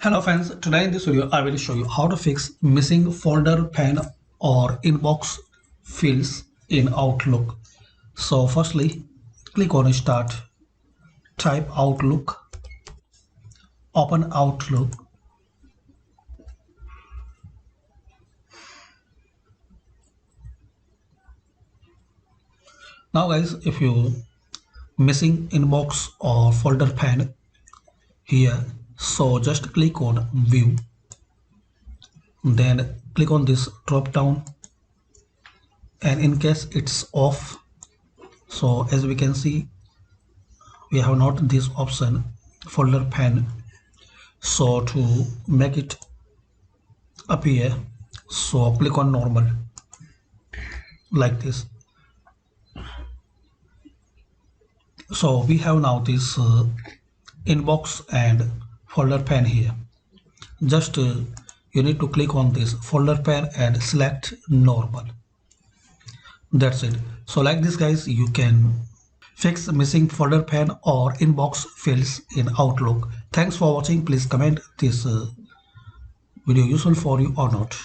Hello friends, today in this video I will show you how to fix missing folder pane or inbox fields in Outlook. So firstly, click on Start, type Outlook, open Outlook. Now guys, if you missing inbox or folder pane here, so just click on View, then click on this drop down, and in case it's off, so as we can see we have not this option folder pane. So to make it appear, so click on normal like this. So we have now this inbox and folder pane here. Just you need to click on this folder pane and select normal. That's it. So like this guys, you can fix missing folder pane or inbox fields in Outlook. Thanks for watching. Please comment this video useful for you or not.